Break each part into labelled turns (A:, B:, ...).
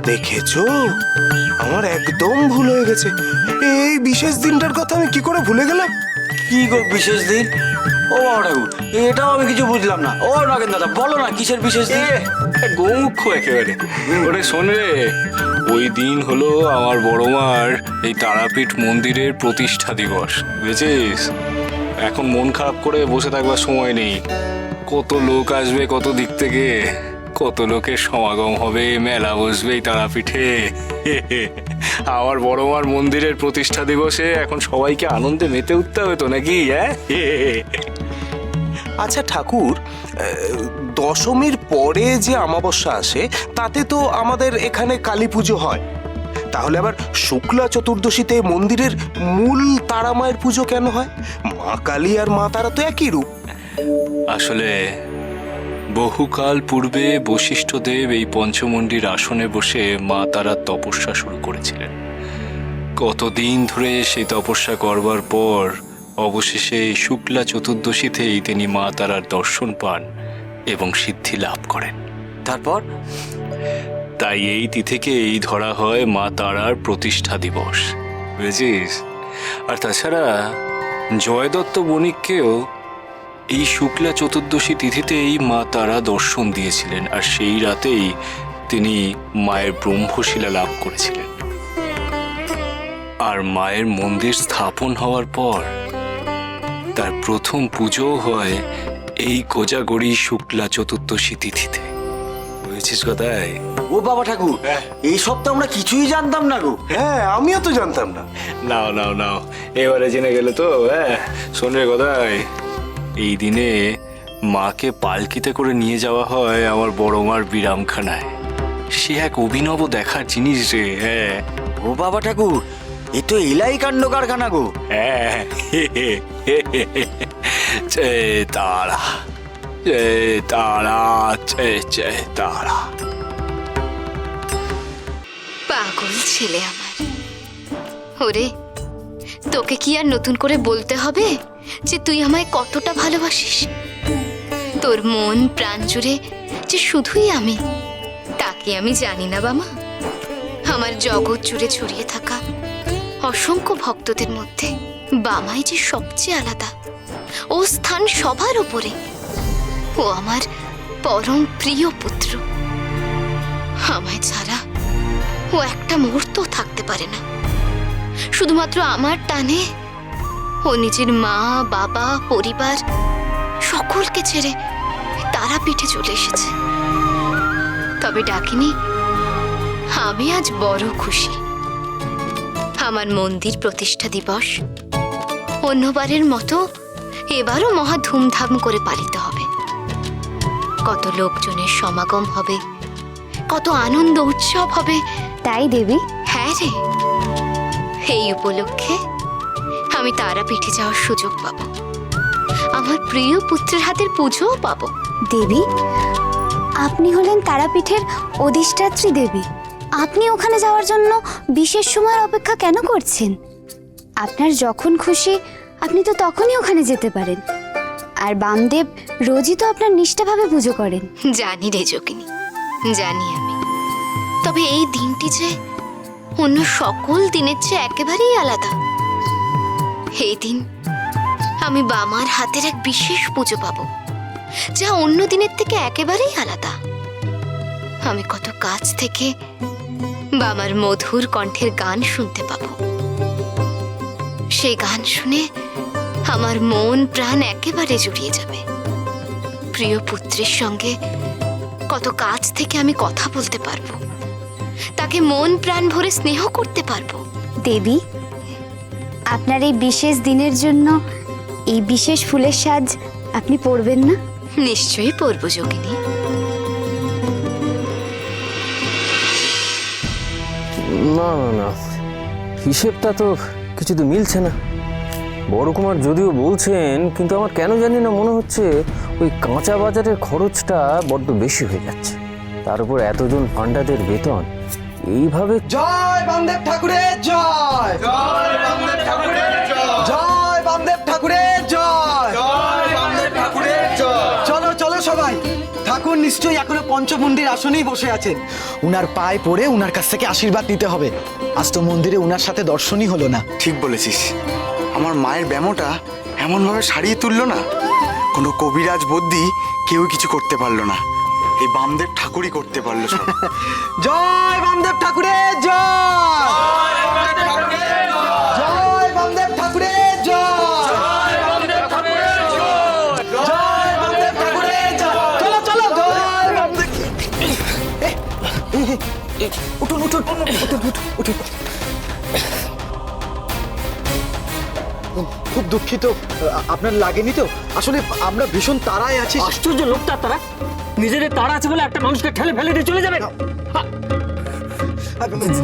A: দেখেছো, আমার একদম ভুল হয়ে গেছে। এই বিশেষ দিনটার কথা আমি কি করে ভুলে গেলাম?
B: কি গো বিশেষ দিন? ও বাবা ঠাকুর, এটাও আমি কিছু বুঝলাম না। ও নাগেন দাদা, বলো না কিসের বিশেষ দিন?
C: গৌমুখ্য একেবারে। ওরে শোন রে, ওই দিন হলো আমার বড় মার এই তারাপীঠ মন্দিরের প্রতিষ্ঠা দিবস, বুঝেছিস? এখন মন খারাপ করে বসে থাকবার সময় নেই। কত লোক আসবে কত দিক থেকে, কত লোকের সমাগম হবে, মেলা বসবে এই তারাপীঠে। আমার বড় মার মন্দিরের প্রতিষ্ঠা দিবসে এখন সবাইকে আনন্দে মেতে উঠতে হবে তো নাকি? হ্যাঁ
A: আচ্ছা ঠাকুর, দশমীর পরে যে অমাবস্যা আসে তাতে তো আমাদের এখানে কালী পুজো হয়। তাহলে আবার শুক্লা চতুর্দশীতে মন্দিরের মূল তারা মায়ের পুজো কেন হয়? মা কালী আর মা তারা তো একই রূপ।
C: আসলে বহুকাল পূর্বে বশিষ্ঠদেব এই পঞ্চমন্ডির আসনে বসে মা তারার তপস্যা শুরু করেছিলেন। কতদিন ধরে সেই তপস্যা করবার পর অবশেষে শুক্লা চতুর্দশীতেই তিনি মা তারার দর্শন পান এবং সিদ্ধি লাভ করেন।
B: তারপর?
C: তাই এই তিথিকেই ধরা হয় মা তারার প্রতিষ্ঠা দিবস, বুঝেছিস? আর তাছাড়া জয়দত্ত বণিককেও এই শুক্লা চতুর্দশী তিথিতেই মা তারা দর্শন দিয়েছিলেন, আর সেই রাতেই তিনি মায়ের ব্রহ্মশিলা লাভ করেছিলেন। আর মায়ের মন্দির স্থাপন হওয়ার পর তার প্রথম পুজো হয় এই কোজাগরী শুক্লা চতুর্দশী তিথিতে, বুঝেছিস কথায়?
B: ও বাবা ঠাকুর, এইসব তো আমরা কিছুই জানতাম না গো।
A: হ্যাঁ, আমিও তো জানতাম না।
C: নাও নাও নাও, এবারে জেনে গেলে তো। হ্যাঁ শোন রে কথায়, এই দিনে মাকে পালকিতে করে নিয়ে যাওয়া হয় আমার বড় মার বিরামখানায়। সে এক অভিনব দেখার জিনিস রে। হ্যাঁ
B: ও বাবা ঠাকুর, এ তো এলাই কাণ্ড কারখানা গো।
C: হ্যাঁ, জয় তারা, জয় তারা, জয় জয় তারা।
D: পাগল ছেলে আমার। ওরে, তোকে কি আর নতুন করে বলতে হবে যে তুই আমায় কতটা ভালোবাসিস? তোর মন প্রাণ জুড়ে যে শুধুই আমি, তাকে আমি জানি না বামা? আমার জগৎ জুড়ে ছড়িয়ে থাকা অসংখ্য ভক্তদের মধ্যে বামাই যে সবচেয়ে আলাদা। ও স্থান সবার উপরে। ও আমার পরম প্রিয় পুত্র। আমায় ছাড়া ও একটা মুহূর্ত থাকতে পারে না। শুধুমাত্র আমার টানে ও নিজের মা বাবা পরিবার সকলকে ছেড়ে তারাপীঠে চলে এসেছে। তবে ডাকিনি, আমি আজ বড় খুশি। আমার মন্দির প্রতিষ্ঠা দিবস অন্যবারের মতো এবারও মহা ধুমধাম করে পালিত হবে। কত লোকজনের সমাগম হবে, কত আনন্দ উৎসব হবে।
E: তাই দেবী?
D: হ্যাঁ রে, এই উপলক্ষে আমি তারাপীঠে যাওয়ার সুযোগ পাবো। আমার প্রিয় পুত্রের হাতের পুজোও পাবো।
E: দেবী, আপনি হলেন তারাপীঠের অধিষ্ঠাত্রী দেবী। আপনি ওখানে যাওয়ার জন্য বিশেষ সময়ের অপেক্ষা কেন করছেন? আপনার যখন খুশি আপনি তো তখনই ওখানে যেতে পারেন। আর বামদেব রোজই তো আপনার নিষ্ঠাভাবে পুজো করেন।
D: জানি রে যোগিনী, জানি আমি। তবে এই দিনটি যে অন্য সকল দিনের চেয়ে একেবারেই আলাদা। এই দিন আমি বামার হাতের এক বিশেষ পুজো পাবো, যা অন্য দিনের থেকে একেবারেই আলাদা। আমি কত কাছ থেকে বামার মধুর কণ্ঠের গান শুনতে পাবো। সেই গান শুনে আমার মন প্রাণ একেবারে জুড়িয়ে যাবে। প্রিয় পুত্রের সঙ্গে কত কাছ থেকে আমি কথা বলতে পারবো, তাকে মন প্রাণ ভরে স্নেহ করতে পারবো।
E: দেবী, আপনার এই বিশেষ দিনের জন্য এই বিশেষ ফুলের সাজ আপনি পরবেন না?
D: নিশ্চয়ই পরবো যোগিনী।
F: না না না, হিসেবটা তো কিছুতে মিলছে না। বড় কুমার যদিও বলছেন, কিন্তু আমার কেন জানি না মনে হচ্ছে ওই কাঁচা বাজারের খরচটা বড্ড বেশি হয়ে যাচ্ছে। তার উপর এতজন পান্ডাদের বেতন এইভাবে।
A: জয় বামদেব ঠাকুরের জয়, জয় বামদেব ঠাকুরের জয়, জয় বামদেব ঠাকুরের জয়, জয় বামদেব ঠাকুরের জয়। চলো চলো সবাই, ঠাকুর
G: নিশ্চয়ই এখনো পঞ্চমন্দির আসনেই বসে আছেন। উনার পায়ে পড়ে উনার কাছ থেকে আশীর্বাদ নিতে হবে। আজ তো মন্দিরে উনার সাথে দর্শনই হলো না।
H: ঠিক বলেছিস, আমার মায়ের ব্যামোটা এমনভাবে সারিয়ে তুললো না, কোনো কবিরাজ বুদ্ধি কেউ কিছু করতে পারলো না, এই বামদেব ঠাকুরই করতে পারলো সব।
G: জয় বামদেব ঠাকুরের জয়, জয় বামদেব ঠাকুরের জয়, জয় বামদেব ঠাকুরের জয়। চলো চলো, জয় বামদেব। উঠুন উঠুন উঠুন উঠুন। খুব দুঃখিত, আপনার লাগেনি তো? আসলে আমরা ভীষণ তাড়ায় আছি।
F: আশ্চর্য লোকটা, তারা নিজেদের তাড়া আছে বলে একটা মানুষকে ঠেলে ফেলে দিয়ে চলে যাবেন।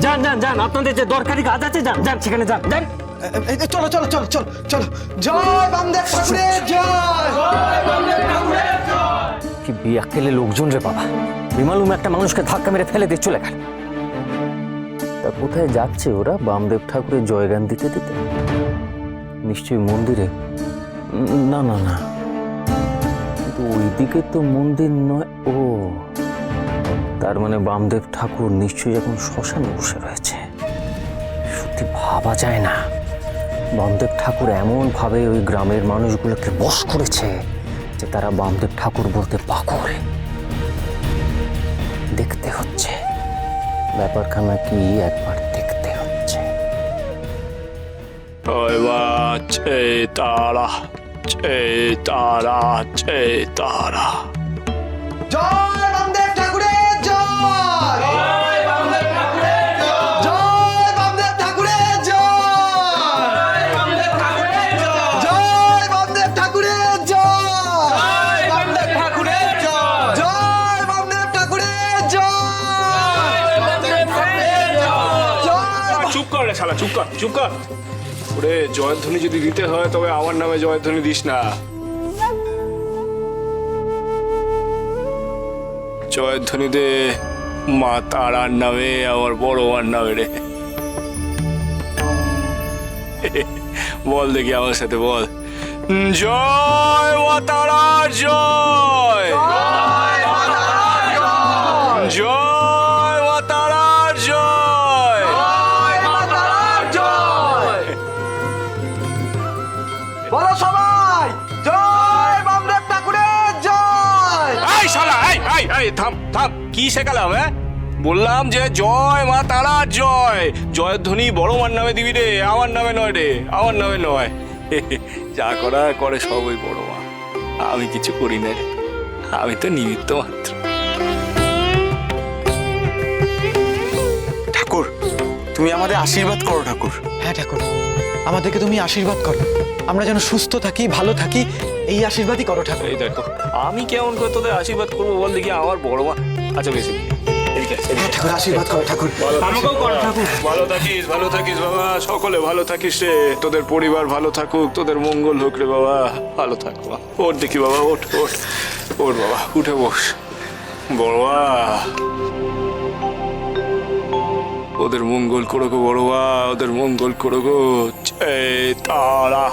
F: যান যান যান, আপনাদের যে দরকারি কাজ আছে যান যান, সেখানে যান যান।
G: চলো চলো চলো চলো চলো। জয় বামদেব ঠাকুরের জয়, জয় বামদেব ঠাকুরের জয়।
F: কি বিয়াক্কেলে লোকজন রে বাবা, বিমালুম একটা মানুষকে ধাক্কা মেরে ফেলে দিয়ে চলে গেল। তা কোথায় যাচ্ছে ওরা বামদেব ঠাকুরের জয়গান দিতে দিতে? নিশ্চয়ই মন্দিরে। না না না, কিন্তু ওইদিকে তো মন্দির নয়। ও, তার মানে বামদেব ঠাকুর নিশ্চয়ই এখন শ্মশানে বসে রয়েছে। সত্যি ভাবা যায় না, বামদেব ঠাকুর এমন ভাবে ওই গ্রামের মানুষগুলোকে বশ করেছে যে তারা বামদেব ঠাকুর বলতে পাগল। দেখতে হচ্ছে ব্যাপারখানা কি, একবার দেখতে হচ্ছে।
C: তারা তারা তারা
G: জয় বামদেব ঠাকুরের জয়, জয় বামদেব ঠাকুরের জয়, জয় বামদেব ঠাকুরের জয়, জয় বামদেব ঠাকুরের জয়, জয় বামদেব ঠাকুরের জয়, জয় বামদেব ঠাকুরের জয়।
C: চুপ কর রে শালা, চুপ কর চুপ কর। ওরে জয়ধ্বনি যদি দিতে হয় তবে আমার নামে জয়ধ্বনি দিস না। জয়ধ্বনি দে মা তারার নামে, আমার বড় মার নামে রে। বল দেখি আমার সাথে বল, জয় মা তারার জয়, জয় মা তারার জয়।
G: বলো সবাই, জয় বামদেব ঠাকুরের জয়।
C: এই শালা, এই থাম থাম, কি শেখালাম? হ্যাঁ, বললাম যে জয় মা তারার জয়, জয়ধ্বনি বড় মার নামে দিবি রে, আমার নামে নয় রে, আমার নামে নয়। যা করা করে সব ওই বড় মা, আমি কিছু করি না রে, আমি তো নিমিত্ত মাত্র।
H: ঠাকুর, তুমি আমাদের আশীর্বাদ করো ঠাকুর।
G: হ্যাঁ ঠাকুর, আমাদেরকে তুমি আশীর্বাদ করো, আমরা যেন সুস্থ থাকি, ভালো থাকি, এই আশীর্বাদই করো ঠাকুর।
C: এই দেখো, আমি কেমন করে তোদের আশীর্বাদ করবো বল দেখি, আমার বড় মা। আচ্ছা বেশি
G: হ্যাঁ ঠাকুর, আশীর্বাদ করো ঠাকুর।
C: ভালো থাকিস, ভালো থাকিস বাবা, সকলে ভালো থাকিস রে, তোদের পরিবার ভালো থাকুক, তোদের মঙ্গল হোক রে বাবা, ভালো থাক বাবা। ওঠ দেখি বাবা, ওঠ ওঠ ওঠ বাবা, উঠে বস বড়বা, ওদের মঙ্গল করো গো বড়বা, ওদের মঙ্গল করো গো। জয় তারা,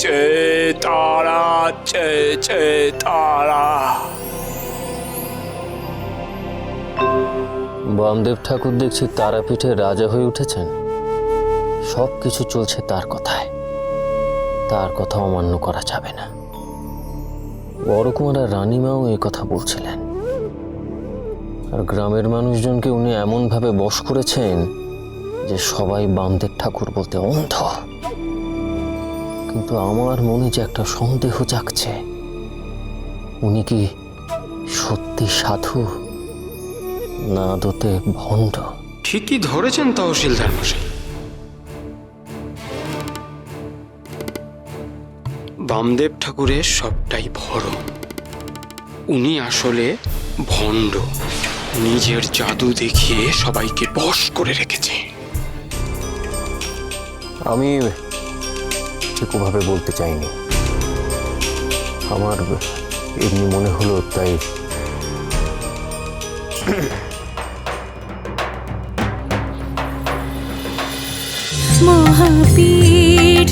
C: জয় তারা, জয় জয় তারা।
F: বামদেব ঠাকুর দেখছি তারাপীঠে রাজা হয়ে উঠেছেন। সব কিছু চলছে তার কথায়, তার কথা অমান্য করা যাবে না। বড়কুমার আর রানীমাও এই কথা বলছিলেন। আর গ্রামের মানুষজনকে উনি এমনভাবে বশ করেছেন যে সবাই বামদেব ঠাকুর বলতে অন্ধ। কিন্তু আমার মনে যে একটা সন্দেহ জাগছে, উনি কি সত্যি সাধু না দোতে ভণ্ড?
I: ঠিকই ধরেছেন তহসিলদার মশাই। বামদেব ঠাকুরের সবটাই ভরম, উনি আসলে ভণ্ড, নিজের জাদু দেখিয়ে সবাইকে বশ করে রেখেছে।
F: আমি ঠিকভাবে বলতে চাইনি, আমার এমনি মনে হলো তাই।
J: মহাপীঠ